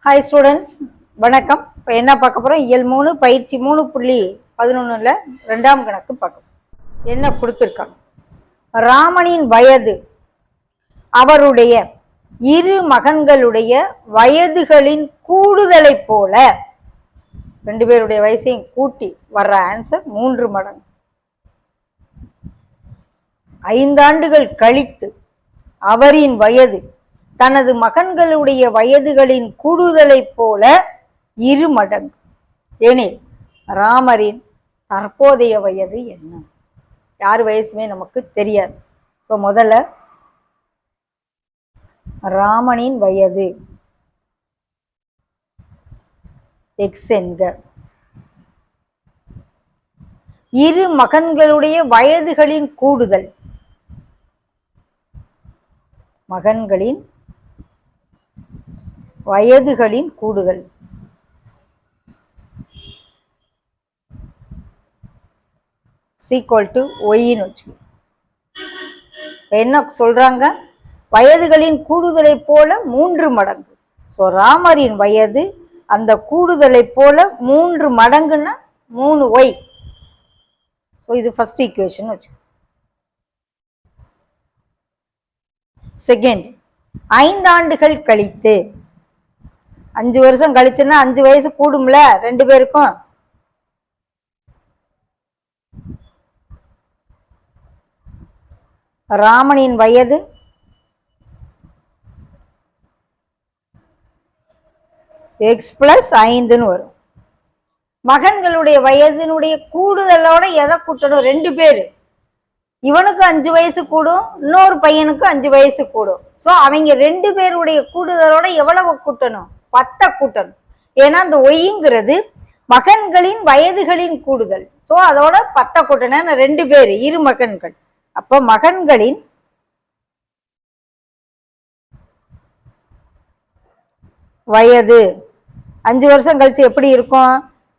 Hi students, வணக்கம். இப்போ என்ன பார்க்க போகிறோம்? இயல் 3 பயிற்சி 3.11 2ஆம் கணக்கு பார்க்க. என்ன கொடுத்துருக்காங்க? ராமனின் வயது அவருடைய இரு மகன்களுடைய வயதுகளின் கூடுதலை போல, ரெண்டு பேருடைய வயசையும் கூட்டி வர்ற ஆன்சர் 3 மடங்கு. 5 ஆண்டுகள் கழித்து அவரின் வயது தனது மகன்களுடைய வயதுகளின் கூடுதலை போல 2 மடங்கு எனில் ராமரின் தற்போதைய வயது என்ன? யார் வயசுமே நமக்கு தெரியாது. ஸோ முதல்ல ராமனின் வயது எக்ஸ் என்க, இரு மகன்களுடைய வயதுகளின் கூடுதல், மகன்களின் வயதுகளின் கூடுதல் சீக்வல் டு ஒய்ன்னு வச்சு என்ன சொல்றாங்க? வயதுகளின் கூடுதலை போல 3 மடங்கு. ஸோ ராமரின் வயது அந்த கூடுதலை போல 3 மடங்குன்னா 3y. ஸோ இது ஃபர்ஸ்ட் ஈக்குவேஷன் வச்சு. செகண்ட், 5 ஆண்டுகள் கழித்து, 5 வருஷம் கழிச்சுன்னா 5 வயசு கூடும்ல ரெண்டு பேருக்கும். ராமனின் வயது எக்ஸ் பிளஸ் 5ன்னு வரும். மகன்களுடைய வயதினுடைய கூடுதலோட எதை கூட்டணும்? 2 பேரு. இவனுக்கு 5 வயசு கூடும், இன்னொரு பையனுக்கு 5 வயசு கூடும். ஸோ அவங்க 2 பேருடைய கூடுதலோட எவ்வளவு கூட்டணும்? 10 கூட்டணும். ஏன்னா அந்த ஒய்ங்கிறது மகன்களின் வயதுகளின் கூடுதல். ஸோ அதோட 10 கூட்டணும். 2 பேர், இரு மகன்கள். அப்போ மகன்களின் வயது 5 வருஷம் கழிச்சு எப்படி இருக்கும்?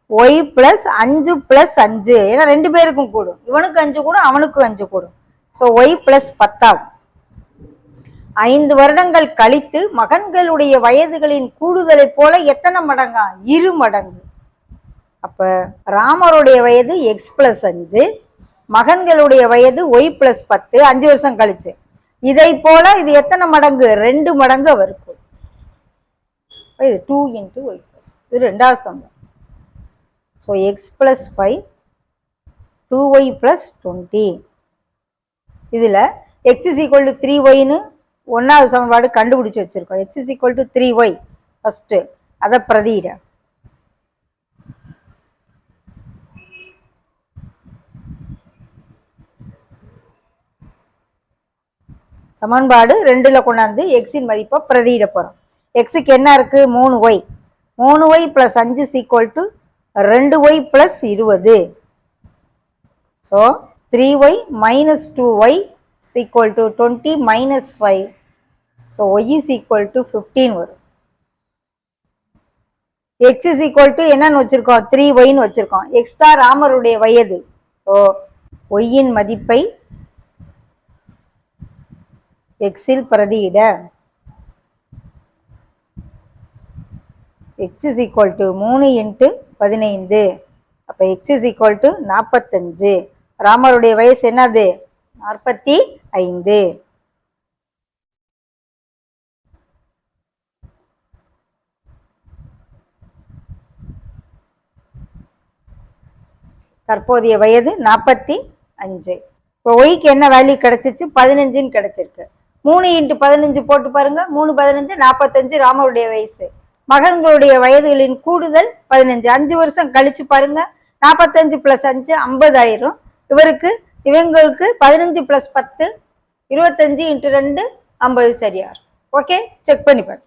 Y plus 5 plus 5. ஏன்னா 2 பேருக்கும் கூடும். இவனுக்கு 5 கூடும், அவனுக்கு 5 கூடும். ஸோ ஒய் பிளஸ் 10 ஆகும். 5 வருடங்கள் கழித்து மகன்களுடைய வயதுகளின் கூடுதலை போல எத்தனை மடங்கா? 2 மடங்கு. அப்ப ராமருடைய வயது எக்ஸ் பிளஸ் 5, மகன்களுடைய வயது ஒய் பிளஸ் 10, 5 வருஷம் கழிச்சு. இதை போல இது எத்தனை மடங்கு? 2 மடங்கு அவருக்கு. இது 2 × y பிளஸ், இது 2வது சம்பளம். So X plus 5, 2y plus 20. இதில் எக்ஸ் இஸ் ஈக்குவல் டு 3yன்னு 1வது சமன்பாடு கண்டுபிடிச்சு வச்சிருக்கோம். X is equal to 3y first, அதை பிரதியிட. சமன்பாடு 2ல் கொண்டாந்து எக்ஸின் மதிப்பை பிரதியிட போகிறோம். எக்ஸுக்கு என்ன இருக்கு? 3y. 3y plus 5 equal to 2y plus 20. So 3y minus 2y equal to 20 minus 5. So y is equal to 15 வரும். எக்ஸ் இஸ் ஈக்குவல் டு என்னன்னு வச்சிருக்கோம்? 3yன்னு வச்சிருக்கோம். எக்ஸ் தான் ராமருடைய வயது. ஸோ ஒய்யின் மதிப்பை எக்ஸில் பிரதியிட. X is equal to 3 × 15. அப்போ எக்ஸ் இஸ் ஈக்குவல் டு 45. ராமருடைய வயசு என்னது? 45. தற்போதைய வயது 45. இப்போ ஒய்க்கு என்ன வேல்யூ கிடைச்சிச்சு? 15ன்னு கிடைச்சிருக்கு. 3 × 15 போட்டு பாருங்க. 3 15 45 ராமருடைய வயசு. மகன்களுடைய வயதுகளின் கூடுதல் 15. 5 வருஷம் கழிச்சு பாருங்க. 45 பிளஸ் 5 50 ஆயிரும். இவங்களுக்கு 15 பிளஸ் 10 25 × 2 50 சரியா. ஓகே, செக் பண்ணி பாருங்க.